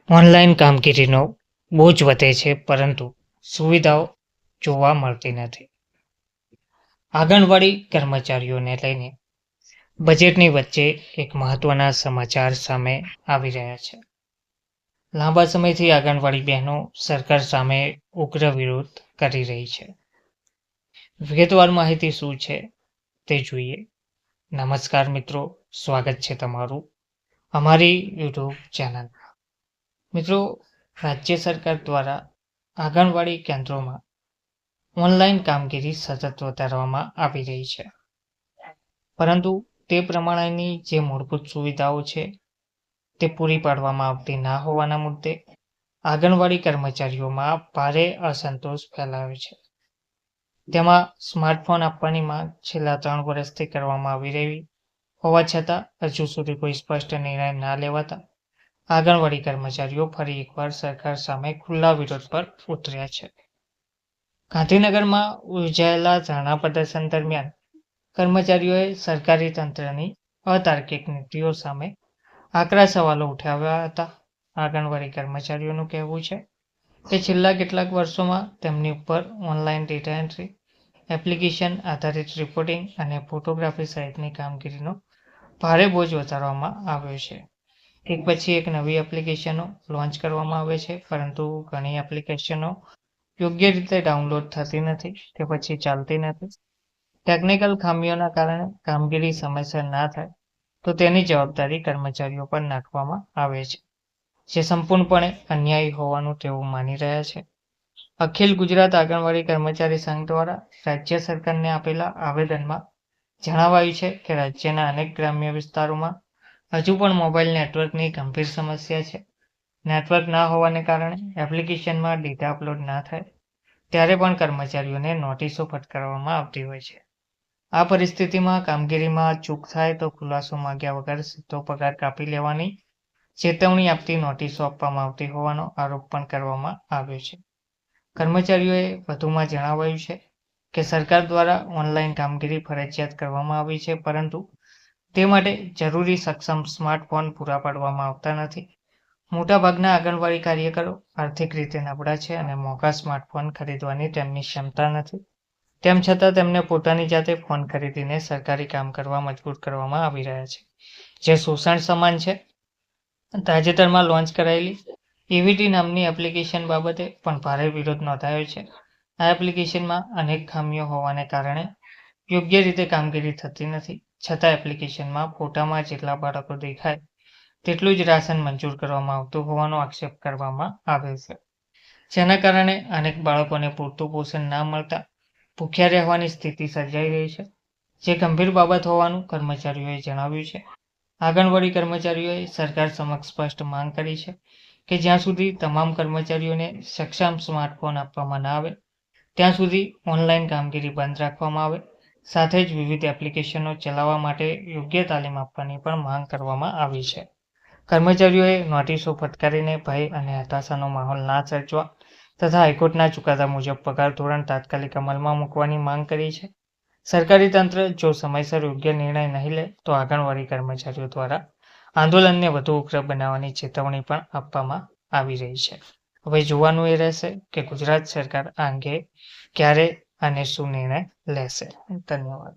Online કામગીરીનો બોજ વધે છે, પરંતુ સુવિધાઓ જોવા મળતી નથી. આંગણવાડી કર્મચારીઓને લઈને બજેટની વચ્ચે એક મહત્વના સમાચાર સામે આવી રહ્યા છે. લાંબા સમયથી આંગણવાડી બહેનો સરકાર સામે ઉગ્ર વિરોધ કરી રહી છે. વિગતવાર માહિતી શું છે તે જોઈએ. નમસ્કાર મિત્રો, સ્વાગત છે તમારું અમારી યુટ્યુબ ચેનલ. મિત્રો, રાજ્ય સરકાર દ્વારા આંગણવાડી કેન્દ્રોમાં ઓનલાઈન કામગીરી સતત વધારવામાં આવી રહી છે, પરંતુ તે પ્રમાણેની જે મૂળભૂત સુવિધાઓ છે તે પૂરી પાડવામાં આવતી ના હોવાના મુદ્દે આંગણવાડી કર્મચારીઓમાં ભારે અસંતોષ ફેલાયો છે. તેમાં સ્માર્ટફોન આપવાની માંગ છેલ્લા 3 વર્ષથી કરવામાં આવી રહી હોવા છતાં હજુ સુધી કોઈ સ્પષ્ટ નિર્ણય ના લેવાતા આંગણવાડી કર્મચારીઓ ફરી એકવાર સરકાર સામે ખુલ્લા વિરોધ પર ઉતર્યા છે. ગાંધીનગરમાં યોજાયેલા ધરણા પ્રદર્શન દરમિયાન કર્મચારીઓએ સરકારી તંત્રની અતાર્કિક નીતિઓ સામે આકરા સવાલો ઉઠાવ્યા હતા. આંગણવાડી કર્મચારીઓનું કહેવું છે કે છેલ્લા કેટલાક વર્ષોમાં તેમની ઉપર ઓનલાઈન ડેટા એન્ટ્રી, એપ્લિકેશન આધારિત રિપોર્ટિંગ અને ફોટોગ્રાફી સહિતની કામગીરીનો ભારે બોજ વધારવામાં આવ્યો છે. એક પછી એક નવી એપ્લિકેશનો લોન્ચ કરવામાં આવે છે, પરંતુ ઘણી એપ્લિકેશનો યોગ્ય રીતે ડાઉનલોડ થતી નથી કે પછી ચાલતી નથી. ટેકનિકલ ખામીઓના કારણે કામગીરી સમયસર ના થાય તો તેની જવાબદારી કર્મચારીઓ પર નાખવામાં આવે છે, જે સંપૂર્ણપણે અન્યાયી હોવાનું તેઓ માની રહ્યા છે. અખિલ ગુજરાત આંગણવાડી કર્મચારી સંઘ દ્વારા રાજ્ય સરકારને આપેલા આવેદનમાં જણાવાયું છે કે રાજ્યના અનેક ગ્રામ્ય વિસ્તારોમાં હજુ પણ મોબાઈલ નેટવર્કની ગંભીર સમસ્યા છે. નેટવર્ક ના હોવાને કારણે એપ્લિકેશનમાં ડેટા અપલોડ ના થાય ત્યારે પણ કર્મચારીઓને નોટિસો ફટકારવામાં આવતી હોય છે. આ પરિસ્થિતિમાં કામગીરીમાં ચૂક થાય તો ખુલાસો માંગ્યા વગર સીધો પગાર કાપી લેવાની ચેતવણી આપતી નોટિસો આપવામાં આવતી હોવાનો આરોપ પણ કરવામાં આવ્યો છે. કર્મચારીઓએ વધુમાં જણાવાયું છે કે સરકાર દ્વારા ઓનલાઈન કામગીરી ફરજિયાત કરવામાં આવી છે, પરંતુ તે માટે જરૂરી સક્ષમ સ્માર્ટફોન પૂરા પાડવામાં આવતા નથી. મોટાભાગના આંગણવાડી કાર્યકરો આર્થિક રીતે નબળા છે અને મોંઘા સ્માર્ટફોન ખરીદવાની તેમની ક્ષમતા નથી. તેમ છતાં તેમને પોતાની જાતે ફોન ખરીદીને સરકારી કામ કરવા મજબૂર કરવામાં આવી રહ્યા છે, જે શોષણ સમાન છે. તાજેતરમાં લોન્ચ કરાયેલી EVT નામની એપ્લિકેશન બાબતે પણ ભારે વિરોધ નોંધાયો છે. આ એપ્લિકેશનમાં અનેક ખામીઓ હોવાને કારણે યોગ્ય રીતે કામગીરી થતી નથી. છતાં એપ્લિકેશનમાં ફોટામાં જેટલા બાળકો દેખાય તેટલું જ રાશન મંજૂર કરવામાં આવતું હોવાનો આક્ષેપ કરવામાં આવ્યો છે, જેના કારણે અનેક બાળકોને પૂરતું પોષણ ના મળતા ભૂખ્યા રહેવાની સ્થિતિ સર્જાઈ રહી છે, જે ગંભીર બાબત હોવાનું કર્મચારીઓએ જણાવ્યું છે. આંગણવાડી કર્મચારીઓએ સરકાર સમક્ષ સ્પષ્ટ માંગ કરી છે કે જ્યાં સુધી તમામ કર્મચારીઓને સક્ષમ સ્માર્ટફોન આપવામાં ના આવે ત્યાં સુધી ઓનલાઈન કામગીરી બંધ રાખવામાં આવે. સાથે જ વિવિધ એપ્લિકેશનો ચલાવવા માટે યોગ્ય તાલીમ આપવાની પણ માંગ કરવામાં આવી છે. કર્મચારીઓએ નોટિસો ફટકારીને ભય અને હતાશાનો માહોલ ના સર્જવા તથા હાઈકોર્ટના ચુકાદા મુજબ પગાર ધોરણ તાત્કાલિક અમલમાં મૂકવાની માંગ કરી છે. સરકારી તંત્ર જો સમયસર યોગ્ય નિર્ણય નહીં લે તો આંગણવાડી કર્મચારીઓ દ્વારા આંદોલનને વધુ ઉગ્ર બનાવવાની ચેતવણી પણ આપવામાં આવી રહી છે. હવે જોવાનું એ રહેશે કે ગુજરાત સરકાર આ અંગે ક્યારે અને શું નિર્ણય લેશે. ધન્યવાદ.